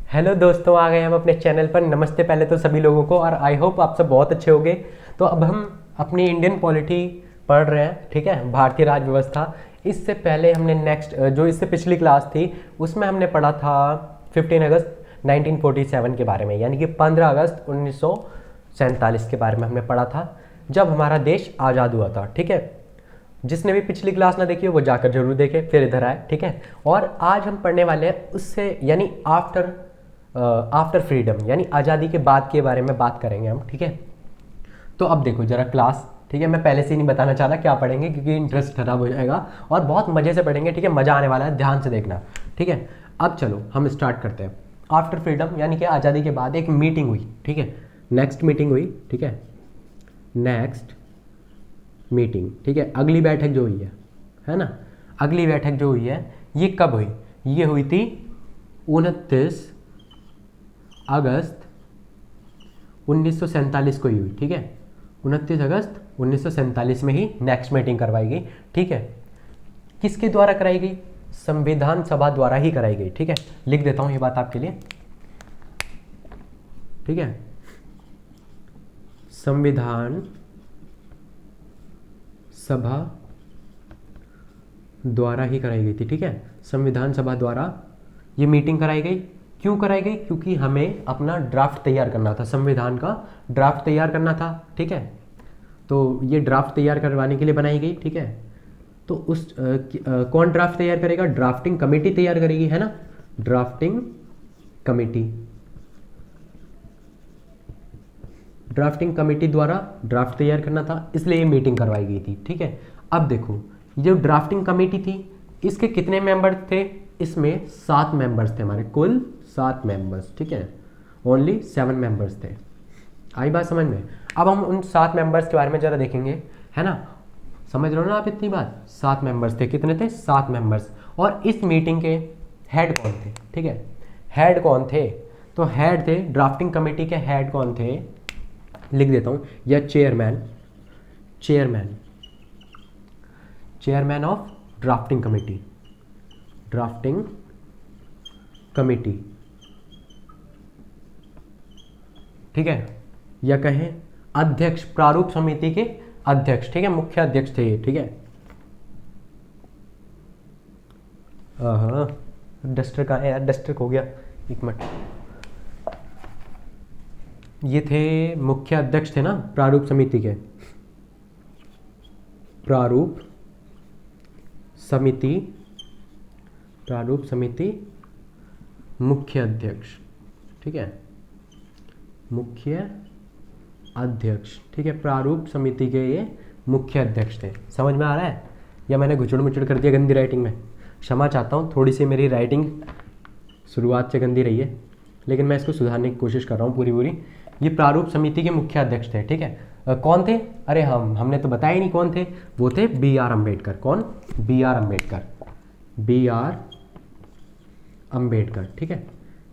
Hello दोस्तों, आ गए हम अपने चैनल पर। नमस्ते पहले तो सभी लोगों को, और आई होप आप सब बहुत अच्छे होंगे। तो अब हम अपनी इंडियन पॉलिटी पढ़ रहे हैं, ठीक है, भारतीय राज व्यवस्था। इससे पहले हमने नेक्स्ट जो इससे पिछली क्लास थी उसमें हमने पढ़ा था 15 अगस्त 1947 के बारे में, यानी कि 15 अगस्त 1947 के बारे में हमने पढ़ा था, जब हमारा देश आज़ाद हुआ था। ठीक है, जिसने भी पिछली क्लास ना देखी हो वो जाकर जरूर देखे, फिर इधर आए। ठीक है, और आज हम पढ़ने वाले हैं उससे यानी आफ्टर फ्रीडम, यानी आज़ादी के बाद के बारे में बात करेंगे हम। ठीक है, तो अब देखो जरा क्लास। ठीक है, मैं पहले से ही नहीं बताना चाह रहा क्या पढ़ेंगे क्योंकि इंटरेस्ट खराब हो जाएगा, और बहुत मज़े से पढ़ेंगे। ठीक है, मज़ा आने वाला है, ध्यान से देखना। ठीक है, अब चलो हम स्टार्ट करते हैं। आफ्टर फ्रीडम यानी कि आज़ादी के बाद एक मीटिंग हुई। ठीक है, नेक्स्ट मीटिंग हुई। ठीक है, नेक्स्ट मीटिंग। ठीक है, अगली बैठक जो हुई है ना, अगली बैठक जो हुई है ये कब हुई? ये हुई थी 29 अगस्त 1947 को ही हुई। ठीक है, 29 अगस्त 1947 में ही नेक्स्ट मीटिंग करवाई गई। ठीक है, किसके द्वारा कराई गई? संविधान सभा द्वारा ही कराई गई। ठीक है, लिख देता हूं ये बात आपके लिए। ठीक है, संविधान सभा द्वारा ही कराई गई थी। ठीक है, संविधान सभा द्वारा ये मीटिंग कराई गई। क्यों कराई गई? क्योंकि हमें अपना ड्राफ्ट तैयार करना था, संविधान का ड्राफ्ट तैयार करना था। ठीक है, तो ये ड्राफ्ट तैयार करवाने के लिए बनाई गई। ठीक है, तो कौन ड्राफ्ट तैयार करेगा? ड्राफ्टिंग कमेटी तैयार करेगी, है ना, ड्राफ्टिंग कमेटी। ड्राफ्टिंग कमेटी द्वारा ड्राफ्ट तैयार करना था, इसलिए ये मीटिंग करवाई गई थी। ठीक है, अब देखो ये जो ड्राफ्टिंग कमेटी थी इसके कितने मेंबर थे? इसमें 7 मेंबर्स थे, हमारे कुल 7 मेंबर्स। ठीक है, ओनली 7 मेंबर्स थे। आई बात समझ में? अब हम उन 7 मेंबर्स के बारे में जरा देखेंगे, है ना। समझ रहे हो ना आप इतनी बात? 7 मेंबर्स थे। कितने थे? 7 मेंबर्स। और इस मीटिंग के हेड कौन थे? ठीक है, हेड कौन थे? तो हेड थे, ड्राफ्टिंग कमेटी के हेड कौन थे? लिख देता हूं, या chairman, chairman, chairman of drafting committee, drafting committee. ठीक है, या कहें अध्यक्ष, प्रारूप समिति के अध्यक्ष। ठीक है, मुख्य अध्यक्ष थे ये। ठीक है, हाँ, डस्टर कहाँ है यार? डस्टर खो गया, एक मिनट। ये थे मुख्य अध्यक्ष थे ना प्रारूप समिति के, प्रारूप समिति, प्रारूप समिति मुख्य अध्यक्ष। ठीक है, मुख्य अध्यक्ष। ठीक है, प्रारूप समिति के ये मुख्य अध्यक्ष थे। समझ में आ रहा है? या मैंने घुचड़ मुचड़ कर दिया गंदी राइटिंग में? क्षमा चाहता हूँ, थोड़ी सी मेरी राइटिंग शुरुआत से गंदी रही है, लेकिन मैं इसको सुधारने की कोशिश कर रहा हूँ पूरी पूरी। ये प्रारूप समिति के मुख्य अध्यक्ष थे। ठीक है, कौन थे? अरे हमने तो बताया ही नहीं कौन थे। वो थे बी आर अम्बेडकर। कौन? B R Ambedkar, B R Ambedkar. ठीक है,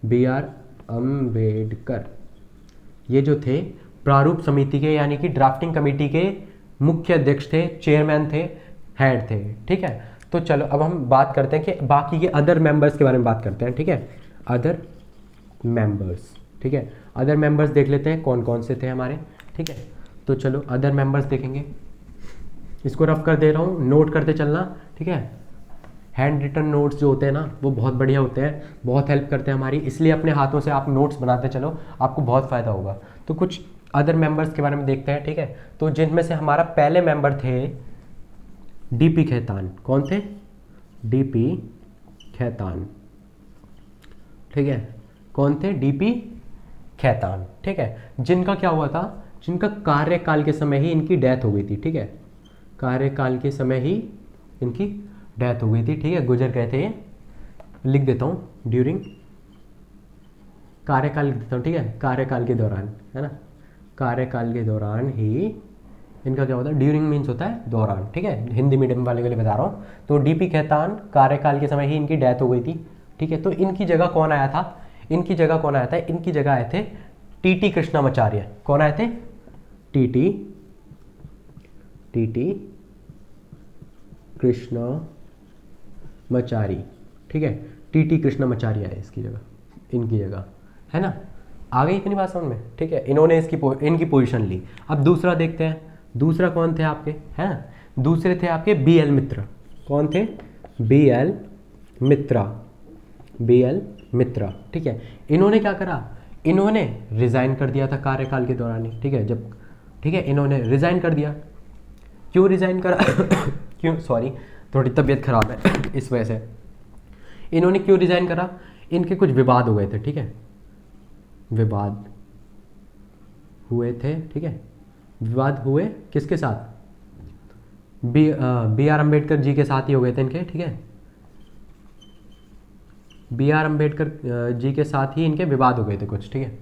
बी आर अम्बेडकर ये जो थे प्रारूप समिति के यानी कि ड्राफ्टिंग कमेटी के मुख्य अध्यक्ष थे, चेयरमैन थे, हेड थे। ठीक है, तो चलो अब हम बात करते हैं कि बाकी के अदर मेंबर्स के बारे में बात करते हैं। ठीक है, अदर मेंबर्स। ठीक है, अदर मेंबर्स देख लेते हैं कौन कौन से थे हमारे। ठीक है, तो चलो अदर मेंबर्स देखेंगे। इसको रफ कर दे रहा हूँ, नोट करते चलना। ठीक है, हैंड रिटन नोट्स जो होते हैं ना वो बहुत बढ़िया होते हैं, बहुत हेल्प करते हैं हमारी, इसलिए अपने हाथों से आप नोट्स बनाते चलो, आपको बहुत फ़ायदा होगा। तो कुछ अदर मेंबर्स के बारे में देखते हैं। ठीक है, तो जिनमें से हमारा पहले मेंबर थे डीपी खेतान। कौन थे? डीपी खेतान। ठीक है, कौन थे? डीपी खेतान। ठीक है, जिनका क्या हुआ था? जिनका कार्यकाल के समय ही इनकी डेथ हो गई थी। ठीक है, कार्यकाल के समय ही इनकी डेथ हो गई थी। ठीक है, गुजर गए थे। लिख देता हूँ ड्यूरिंग, कार्यकाल लिख देता हूँ। ठीक है, कार्यकाल के दौरान, है ना, कार्यकाल के दौरान ही इनका क्या होता है? ड्यूरिंग मीन्स होता है दौरान। ठीक है, हिंदी मीडियम वाले के लिए बता रहा हूँ। तो डीपी खेतान कार्यकाल के समय ही इनकी डेथ हो गई थी। ठीक है, तो इनकी जगह कौन आया था? इनकी जगह कौन आया था? इनकी जगह आए थे टीटी कृष्णामाचार्य। कौन आए थे? TT, TT Krishnamachari. ठीक है, टीटी कृष्णामाचारी आए इसकी जगह। इनकी जगह, है ना। आ गई इतनी बात समझ में, ठीक है। इन्होंने इनकी पोजीशन ली। अब दूसरा देखते हैं, दूसरा कौन थे आपके, है ना। दूसरे थे आपके बी एल मित्रा। कौन थे, बी एल मित्रा, बी एल मित्रा, ठीक है। इन्होंने क्या करा, इन्होंने रिजाइन कर दिया था कार्यकाल के दौरान ही, ठीक है। जब, ठीक है, इन्होंने रिजाइन कर दिया। क्यों रिजाइन करा क्यों, सॉरी थोड़ी तबीयत खराब है इस वजह से। इन्होंने क्यों रिजाइन करा, इनके कुछ विवाद हो गए थे, ठीक है, विवाद हुए थे, ठीक है। विवाद हुए किसके साथ, बी आर अम्बेडकर जी के साथ ही हो गए थे इनके, ठीक है। बी आर अम्बेडकर जी के साथ ही इनके विवाद हो गए थे कुछ, ठीक है।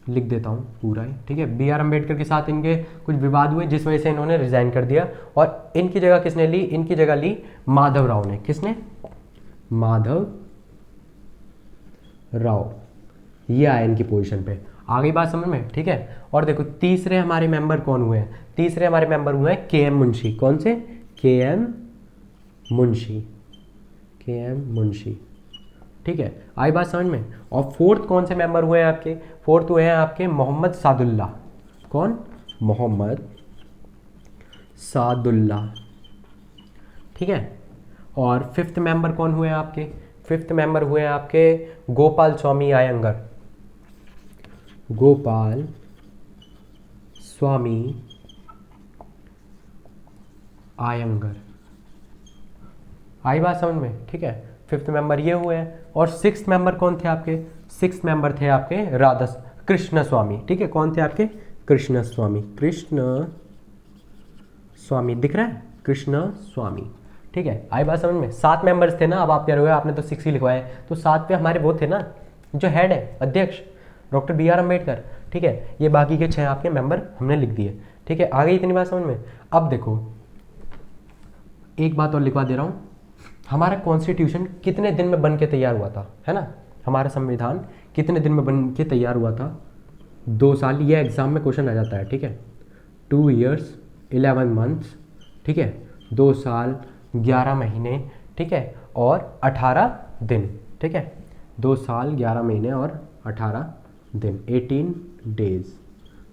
लिख देता हूँ पूरा ही, ठीक है। बी आर अम्बेडकर के साथ इनके कुछ विवाद हुए जिस वजह से इन्होंने रिजाइन कर दिया, और इनकी जगह किसने ली, इनकी जगह ली माधव राव ने। किसने, माधव राव, ये आए इनकी पोजीशन पे। आ गई बात समझ में, ठीक है। और देखो तीसरे हमारे मेंबर कौन हुए हैं, तीसरे हमारे मेंबर हुए हैं के एम मुंशी। कौन से, के एम मुंशी, के एम मुंशी, ठीक है। आई बात समझ में। और फोर्थ कौन से मेंबर हुए हैं आपके, फोर्थ हुए हैं आपके मोहम्मद सादुल्ला। कौन, मोहम्मद सादुल्ला, ठीक है। और फिफ्थ मेंबर कौन हुए हैं आपके, फिफ्थ मेंबर हुए हैं आपके गोपाल स्वामी आयंगर, गोपाल स्वामी आयंगर। आई बात समझ में, ठीक है। फिफ्थ मेंबर ये हुए हैं। और सिक्स्थ मेंबर कौन थे आपके, सिक्स्थ मेंबर थे आपके राधा कृष्ण स्वामी, ठीक है। कौन थे आपके, कृष्ण स्वामी, कृष्ण स्वामी दिख रहा है, कृष्ण स्वामी, ठीक है। आई बात समझ में। 7 मेंबर्स थे ना, अब आप कह रहे हो आपने तो 6 ही लिखवाए, तो 7 पे हमारे वो थे ना, जो हेड है अध्यक्ष डॉक्टर बी आर अम्बेडकर, ठीक है। ये बाकी के 6 आपके मेंबर हमने लिख दिए, ठीक है। आ गई इतनी बात समझ में। अब देखो एक बात और लिखवा दे रहा हूँ, हमारा कॉन्स्टिट्यूशन कितने दिन में बन के तैयार हुआ था, है ना। हमारा संविधान कितने दिन में बन के तैयार हुआ था, 2 साल। ये एग्जाम में क्वेश्चन आ जाता है, ठीक है। 2 years 11 months, ठीक है। 2 साल 11 महीने, ठीक है, और 18 दिन, ठीक है। 2 साल 11 महीने और 18 दिन, 18 days,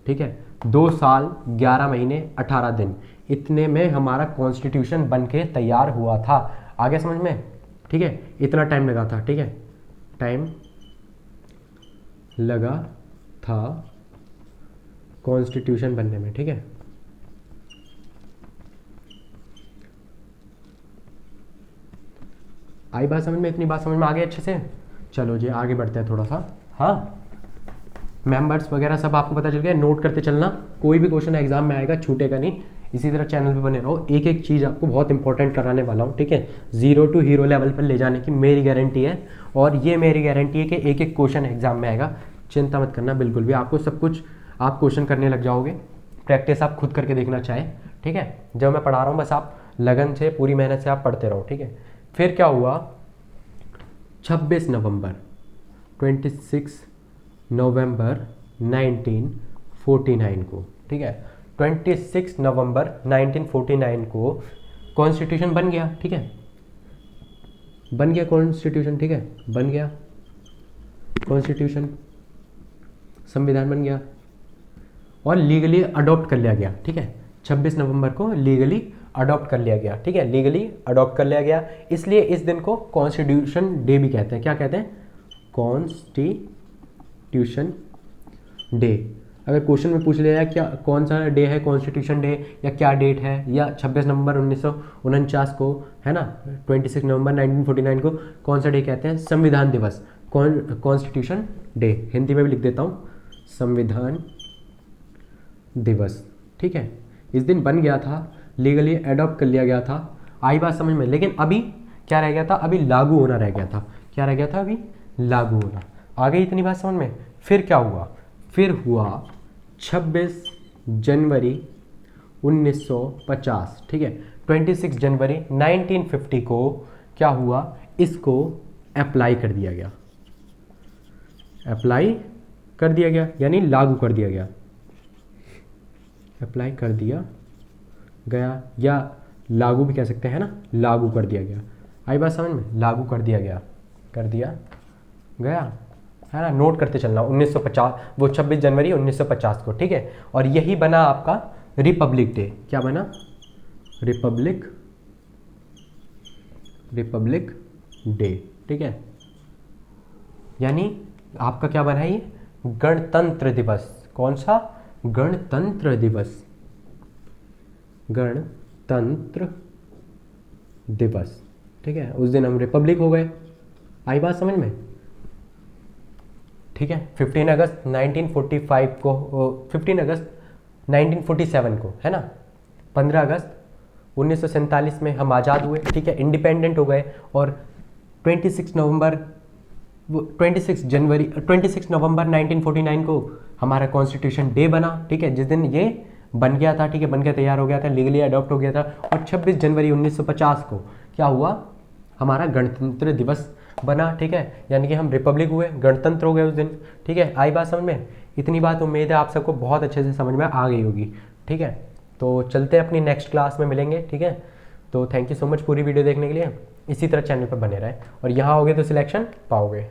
ठीक है। 2 साल 11 महीने 18 दिन, इतने में हमारा कॉन्स्टिट्यूशन बन के तैयार हुआ था। आगे समझ में, ठीक है। इतना टाइम लगा था, ठीक है, टाइम लगा था कॉन्स्टिट्यूशन बनने में, ठीक है। आई बात समझ में, इतनी बात समझ में आ गई अच्छे से। चलो जी आगे बढ़ते हैं थोड़ा सा। हाँ, मेंबर्स वगैरह सब आपको पता चल गया, नोट करते चलना, कोई भी क्वेश्चन एग्जाम में आएगा छूटेगा नहीं। इसी तरह चैनल पे बने रहो, एक एक चीज़ आपको बहुत इंपॉर्टेंट कराने वाला हूँ, ठीक है। 0 to हीरो लेवल पर ले जाने की मेरी गारंटी है, और ये मेरी गारंटी है कि एक एक क्वेश्चन एग्जाम में आएगा। चिंता मत करना बिल्कुल भी, आपको सब कुछ आप क्वेश्चन करने लग जाओगे, प्रैक्टिस आप खुद करके देखना चाहे, ठीक है। जब मैं पढ़ा रहा हूँ बस आप लगन से पूरी मेहनत से आप पढ़ते रहो, ठीक है। फिर क्या हुआ, 26 नवंबर 26 नवंबर 1949 को, ठीक है, 26 नवंबर 1949 को कॉन्स्टिट्यूशन बन गया, ठीक है। बन गया कॉन्स्टिट्यूशन, ठीक है, बन गया कॉन्स्टिट्यूशन, संविधान बन गया और लीगली अडॉप्ट कर लिया गया, ठीक है। 26 नवंबर को लीगली अडॉप्ट कर लिया गया, ठीक है, लीगली अडॉप्ट कर लिया गया। इसलिए इस दिन को कॉन्स्टिट्यूशन डे भी कहते हैं। क्या कहते हैं, कॉन्स्टिट्यूशन डे। अगर क्वेश्चन में पूछ लिया क्या कौन सा डे है कॉन्स्टिट्यूशन डे, या क्या डेट है, या 26 नवंबर 1949 को, है ना, 26 नवंबर 1949 को कौन सा डे कहते हैं, संविधान दिवस, कॉन्स्टिट्यूशन डे। हिंदी में भी लिख देता हूँ, संविधान दिवस, ठीक है। इस दिन बन गया था, लीगली एडॉप्ट कर लिया गया था। आई बात समझ में। लेकिन अभी क्या रह गया था, अभी लागू होना रह गया था। क्या रह गया था, अभी लागू होना। आ गई इतनी बात समझ में। फिर क्या हुआ, फिर हुआ 26 जनवरी 1950, ठीक है। 26 जनवरी 1950 को क्या हुआ, इसको अप्लाई कर दिया गया, अप्लाई कर दिया गया यानी लागू कर दिया गया, अप्लाई कर दिया गया या लागू भी कह सकते हैं ना, लागू कर दिया गया। आई बात समझ में, लागू कर दिया गया गया है ना, नोट करते चलना 1950, वो 26 जनवरी 1950 को, ठीक है। और यही बना आपका रिपब्लिक डे। क्या बना? रिपब्लिक डे, ठीक है। यानी आपका क्या बना है ये? गणतंत्र दिवस। कौन सा? गणतंत्र दिवस, गणतंत्र दिवस, ठीक है। उस दिन हम रिपब्लिक हो गए। आई बात समझ में, ठीक है। 15 अगस्त 1945 को, 15 अगस्त 1947 को, है ना, 15 अगस्त 1947 में हम आज़ाद हुए, ठीक है, इंडिपेंडेंट हो गए। और 26 नवंबर 1949 को हमारा कॉन्स्टिट्यूशन डे बना, ठीक है, जिस दिन ये बन गया था, ठीक है, बन के तैयार हो गया था, लीगली अडॉप्ट हो गया था। और 26 जनवरी 1950 को क्या हुआ? हमारा गणतंत्र दिवस बना, ठीक है। यानी कि हम रिपब्लिक हुए, गणतंत्र हो गए उस दिन, ठीक है। आई बात समझ में? इतनी बात उम्मीद है आप सबको बहुत अच्छे से समझ में आ गई होगी, ठीक है। तो चलते हैं अपनी नेक्स्ट क्लास में मिलेंगे, ठीक है। तो थैंक यू सो मच पूरी वीडियो देखने के लिए। इसी तरह चैनल पर बने रहें और यहाँ होगे तो सिलेक्शन पाओगे।